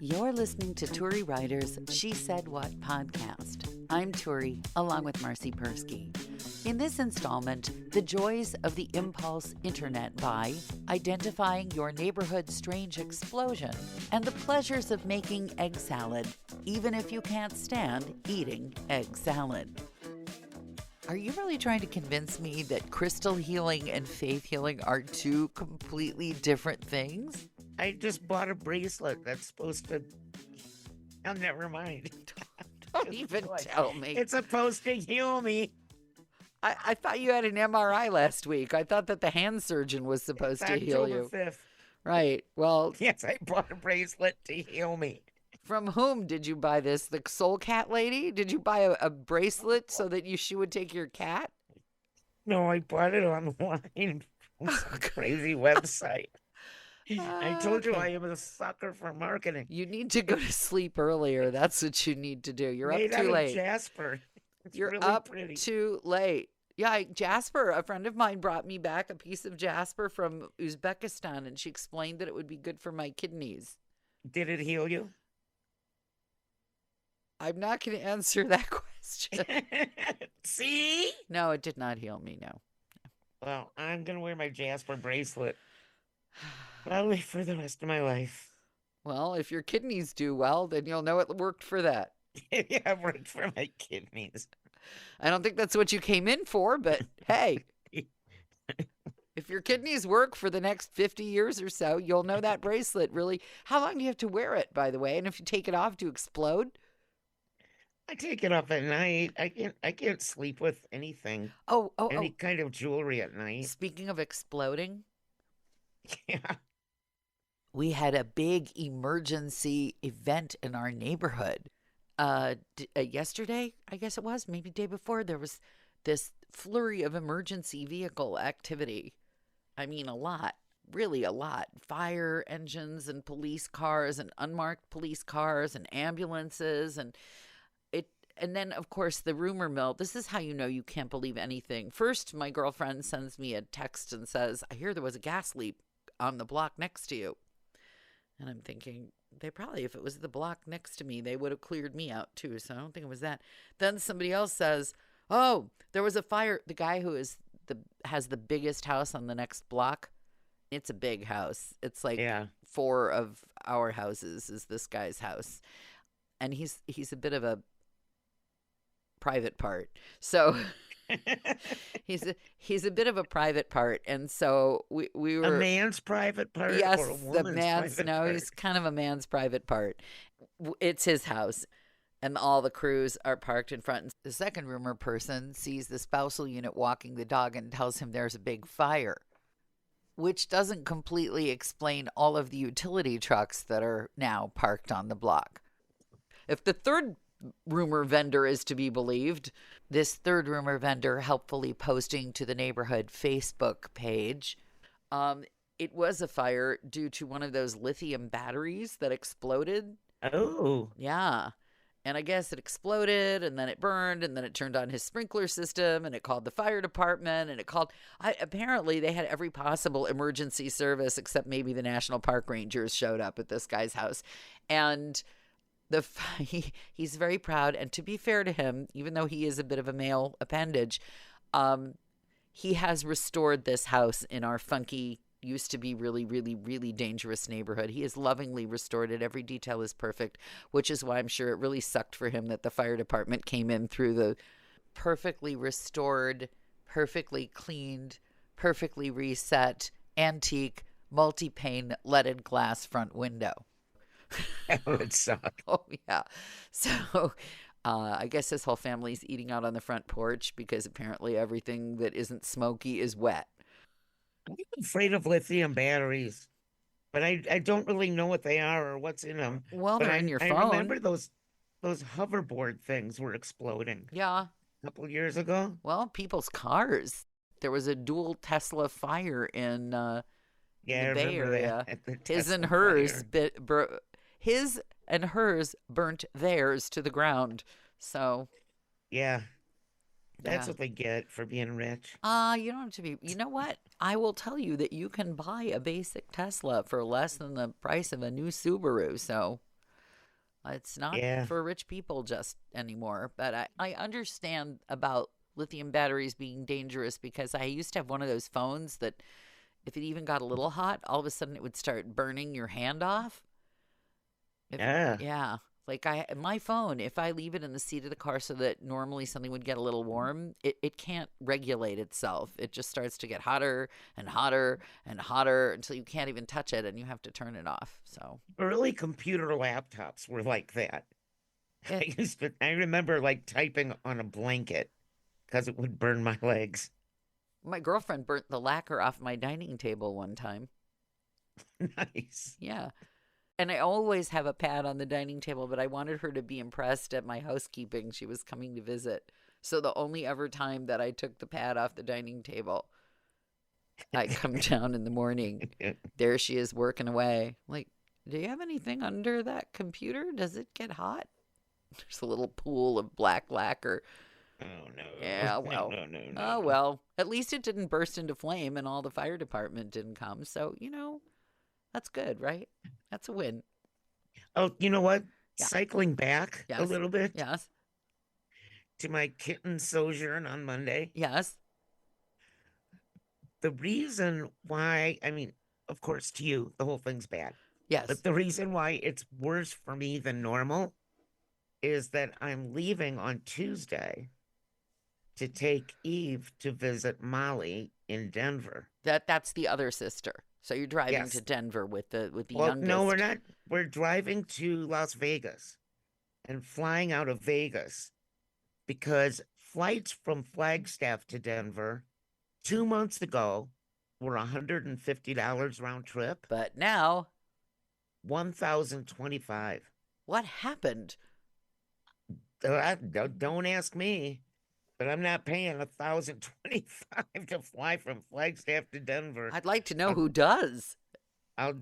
You're listening to Turi Ryder's She Said What podcast. I'm Turi, along with Marci Persky. In this installment, the joys of the impulse internet buy, identifying your neighborhood's strange explosion, and the pleasures of making egg salad, even if you can't stand eating egg salad. Are you really trying to convince me that crystal healing and faith healing are two completely different things? I just bought a bracelet that's supposed to... Oh, never mind. Don't even tell me. It's supposed to heal me. I thought you had an MRI last week. I thought that the hand surgeon was supposed to heal you. October 5th. Right. Well, Yes, I bought a bracelet to heal me. from whom did you buy this? The soul cat lady? Did you buy a bracelet so that she would take your cat? No, I bought it online from some crazy website. I told you Okay. I am a sucker for marketing. You need to go to sleep earlier. That's what you need to do. You're Made up out too of late. Jasper. It's You're really up pretty. too late. Yeah, Jasper, a friend of mine brought me back a piece of Jasper from Uzbekistan, and she explained that it would be good for my kidneys. Did it heal you? I'm not going to answer that question. See? No, it did not heal me, no. Well, I'm going to wear my Jasper bracelet probably for the rest of my life. Well, if your kidneys do well, then you'll know it worked for that. Yeah, it worked for my kidneys. I don't think that's what you came in for, but hey, if your kidneys work for the next 50 years or so, you'll know that bracelet really. How long do you have to wear it, by the way? And if you take it off, to explode? I take it off at night. I can't sleep with anything, Oh, any kind of jewelry at night. speaking of exploding, Yeah. we had a big emergency event in our neighborhood. Yesterday, I guess it was, maybe day before, there was this flurry of emergency vehicle activity. I mean, a lot, really a lot. Fire engines and police cars and unmarked police cars and ambulances and then, of course, the rumor mill. This is how you know you can't believe anything. First, my girlfriend sends me a text and says, I hear there was a gas leak on the block next to you. And I'm thinking, they probably, if it was the block next to me, they would have cleared me out too. So I don't think it was that. Then somebody else says, oh, there was a fire. The guy who has the biggest house on the next block. It's a big house. It's like Yeah. 4 of our houses is this guy's house. And he's a bit of a private part. So he's a bit of a private part. And so we A were man's private part yes, or a the woman's man's private no, part? he's kind of a man's private part. It's his house, and all the crews are parked in front. And the second rumor person sees the spousal unit walking the dog and tells him there's a big fire, which doesn't completely explain all of the utility trucks that are now parked on the block. If the third rumor vendor is to be believed, this third rumor vendor helpfully posting to the neighborhood Facebook page, it was a fire due to one of those lithium batteries that exploded. Oh. Yeah. And I guess it exploded and then it burned and then it turned on his sprinkler system and it called the fire department and apparently they had every possible emergency service except maybe the National Park Rangers showed up at this guy's house. And he's very proud, and to be fair to him, even though he is a bit of a male appendage, he has restored this house in our funky, used to be really, really, really dangerous neighborhood. He has lovingly restored it. Every detail is perfect, which is why I'm sure it really sucked for him that the fire department came in through the perfectly restored, perfectly cleaned, perfectly reset, antique, multi-pane leaded glass front window. That would suck. Oh, yeah. So I guess his whole family's eating out on the front porch because apparently everything that isn't smoky is wet. I'm afraid of lithium batteries, but I don't really know what they are or what's in them. Well, But they're in your I phone. remember those hoverboard things were exploding Yeah. a couple of years ago. Well, people's cars. There was a dual Tesla fire in Yeah, the I Bay remember Area. that. The His and Tesla hers fire. his and hers burnt theirs to the ground. So, Yeah, that's yeah. what they get for being rich. You don't have to be. You know what? I will tell you that you can buy a basic Tesla for less than the price of a new Subaru. So, It's not Yeah. for rich people just anymore. But I understand about lithium batteries being dangerous because I used to have one of those phones that if it even got a little hot, all of a sudden it would start burning your hand off. If Yeah. yeah, like my phone, if I leave it in the seat of the car so that normally something would get a little warm, it can't regulate itself. It just starts to get hotter and hotter and hotter until you can't even touch it and you have to turn it off. So Early computer laptops were like that. it I remember like typing on a blanket because it would burn my legs. my girlfriend burnt the lacquer off my dining table one time. Nice. Yeah. And I always have a pad on the dining table, but I wanted her to be impressed at my housekeeping. She was coming to visit. So the only ever time that I took the pad off the dining table, I come down in the morning. There she is working away. Like, do you have anything under that computer? Does it get hot? There's a little pool of black lacquer. Oh no. Yeah, No, well. no, no, no, Oh, no. well. At least it didn't burst into flame and all the fire department didn't come. So, that's good, right? That's a win. Oh, you know what? Yeah. Cycling back a Yes. little bit Yes. to my kitten sojourn on Monday. Yes. The reason why, I mean, of course, to you, the whole thing's bad. Yes. But the reason why it's worse for me than normal is that I'm leaving on Tuesday to take Eve to visit Molly in Denver. That's the other sister. So you're driving to Yes. Denver with the Well, no, we're youngest. not. We're driving to Las Vegas and flying out of Vegas because flights from Flagstaff to Denver 2 months ago were $150 round trip, But now, 1,025. what happened? Don't ask me, but I'm not paying 1,025 to fly from Flagstaff to Denver. I'd like to know I'll, who does. I'll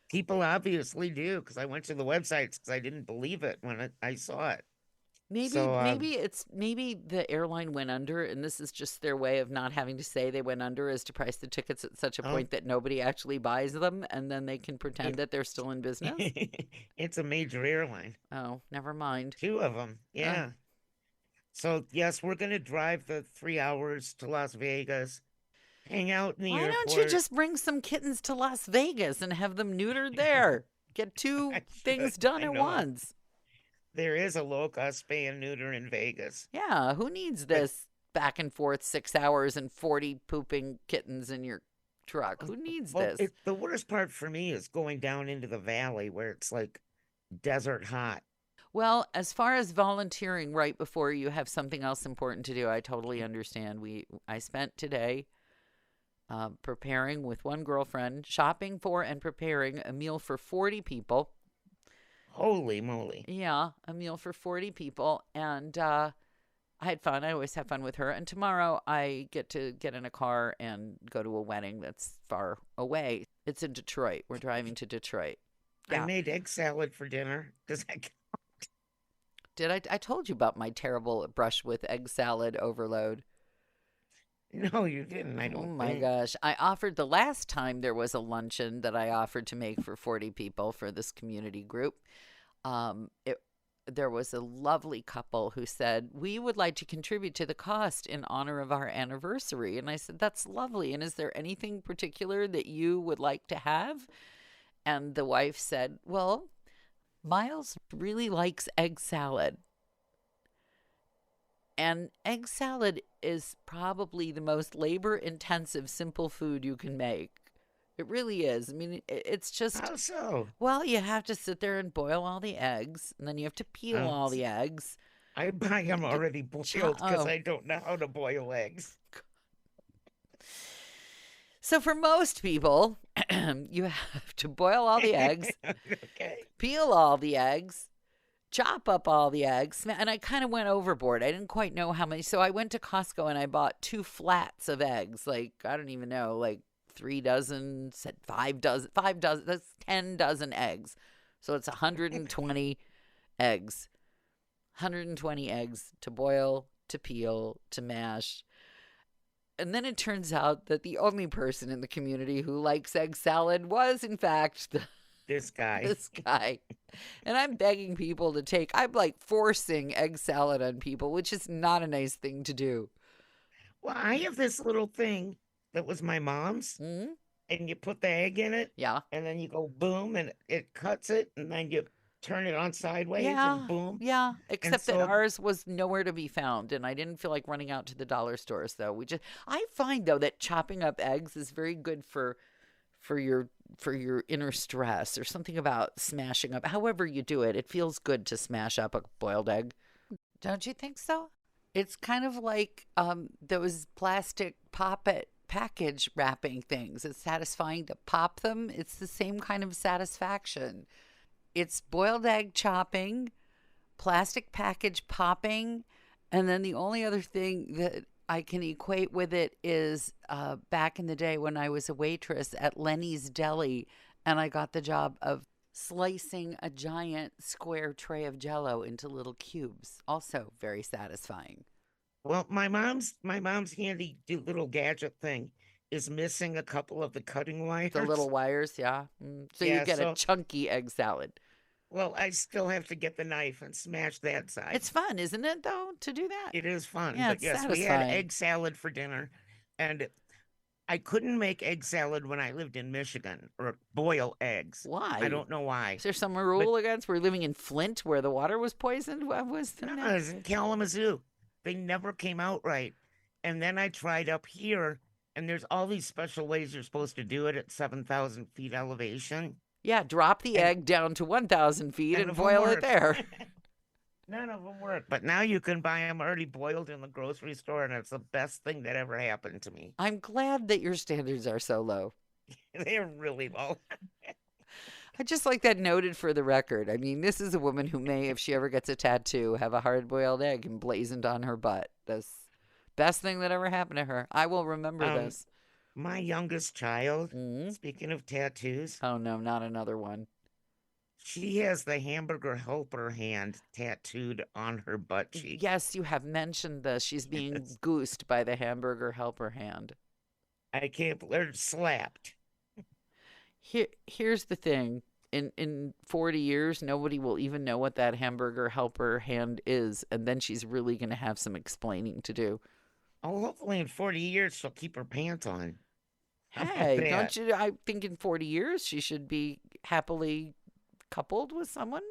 people obviously do because I went to the websites because I didn't believe it when I saw it. Maybe So maybe the airline went under and this is just their way of not having to say they went under is to price the tickets at such a oh, point that nobody actually buys them and then they can pretend it, that they're still in business. it's a major airline. Oh, never mind. Two of them, Uh, yeah. So yes, we're gonna drive the 3 hours to Las Vegas, hang out in the why don't you airport. just bring some kittens to Las Vegas and have them neutered there? Get two I things should. done I at know. once. There is a low cost spay and neuter in Vegas. Yeah, who needs But this back and forth 6 hours and 40 pooping kittens in your truck? Who needs well, this? the worst part for me is going down into the valley where it's like desert hot. Well, as far as volunteering right before you have something else important to do, I totally understand. I spent today preparing with one girlfriend, shopping for and preparing a meal for 40 people. Holy moly. Yeah, a meal for 40 people. And I had fun. I always have fun with her. And tomorrow I get to get in a car and go to a wedding that's far away. It's in Detroit. We're driving to Detroit. I Yeah. made egg salad for dinner. Does that Did I told you about my terrible brush with egg salad overload? No, you didn't, I Oh don't my think. gosh. I offered the last time there was a luncheon that I offered to make for 40 people for this community group. It there was a lovely couple who said, "We would like to contribute to the cost in honor of our anniversary." And I said, "That's lovely. And is there anything particular that you would like to have?" And the wife said, "Well, Miles really likes egg salad. And egg salad is probably the most labor intensive simple food you can make. It really is. I mean, it's just, How so? well, you have to sit there and boil all the eggs, and then you have to peel Oh, all the eggs. I buy them D- already boiled because Oh. I don't know how to boil eggs. So for most people, you have to boil all the eggs, Okay. peel all the eggs, chop up all the eggs, and I kind of went overboard. I didn't quite know how many. So I went to Costco and I bought 2 flats of eggs. Like, I don't even know, like 3 dozen, said 5 dozen, 5 dozen, that's 10 dozen eggs. So it's 120 eggs. 120 eggs to boil, to peel, to mash. And then it turns out that the only person in the community who likes egg salad was, in fact, This guy. This guy. And I'm begging people to take, I'm like forcing egg salad on people, which is not a nice thing to do. Well, I have this little thing that was my mom's, Mm? and you put the egg in it, Yeah. and then you go boom, and it cuts it, and then you turn it on sideways, and Yeah. boom. Yeah. And Except that so, ours was nowhere to be found. And I didn't feel like running out to the dollar stores, though. I find, though, that chopping up eggs is very good for your inner stress, or something about smashing up. However you do it, it feels good to smash up a boiled egg. Don't you think so? It's kind of like those plastic Pop-It package wrapping things. It's satisfying to pop them. It's the same kind of satisfaction. It's boiled egg chopping, plastic package popping, and then the only other thing that I can equate with it is back in the day when I was a waitress at Lenny's Deli, and I got the job of slicing a giant square tray of Jell-O into little cubes. Also very satisfying. well, my mom's handy little gadget thing is missing a couple of the cutting The little wires. wires, yeah. So you Yeah, get a so chunky egg salad. well, I still have to get the knife and smash that side. It's fun, isn't it, though, to do that? It is fun, Yeah, but it's yes, we had satisfying. egg salad for dinner, and I couldn't make egg salad when I lived in Michigan or boil eggs. I Why? don't know why, Is there some but rule against? We're living in Flint where the water was poisoned? What was the no, net? it was in Kalamazoo. They never came out right. And then I tried up here, and there's all these special ways you're supposed to do it at 7,000 feet elevation, Yeah, drop the and egg down to 1,000 feet none and of them boil it work. there. None of them work. But now you can buy them already boiled in the grocery store, and it's the best thing that ever happened to me. I'm glad that your standards are so low. They're really low. I just like that noted for the record. I mean, this is a woman who may, if she ever gets a tattoo, have a hard boiled egg emblazoned on her butt. That's best thing that ever happened to her. I will remember Um, this. my youngest child, Mm? speaking of tattoos, Oh, no, not another one. she has the hamburger helper hand tattooed on her butt cheek. Yes, you have mentioned this. She's being goosed by the hamburger helper hand. I can't believe it slapped. Here's the thing. In 40 years, nobody will even know what that hamburger helper hand is, and then she's really going to have some explaining to do. Oh, hopefully in 40 years she'll keep her pants on. How about Hey, that? don't you? I think in 40 years she should be happily coupled with someone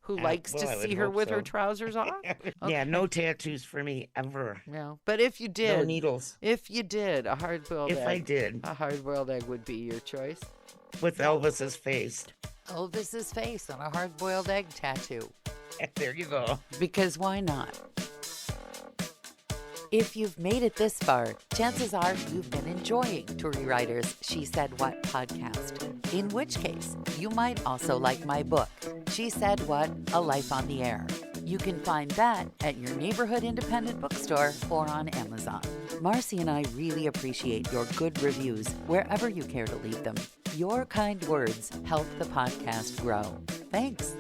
who likes to Well, I would see her hope with her so. trousers off. Yeah, Okay. no tattoos for me ever. No, but if you No did, needles. a hard-boiled If I egg, did, a hard-boiled egg would be your choice. with Elvis's face. Elvis's face on a hard-boiled egg tattoo. There you go. Because why not? If you've made it this far, chances are you've been enjoying Turi Ryder's She Said What podcast. In which case, you might also like my book, She Said What? A Life on the Air. You can find that at your neighborhood independent bookstore or on Amazon. Marci and I really appreciate your good reviews wherever you care to leave them. Your kind words help the podcast grow. Thanks.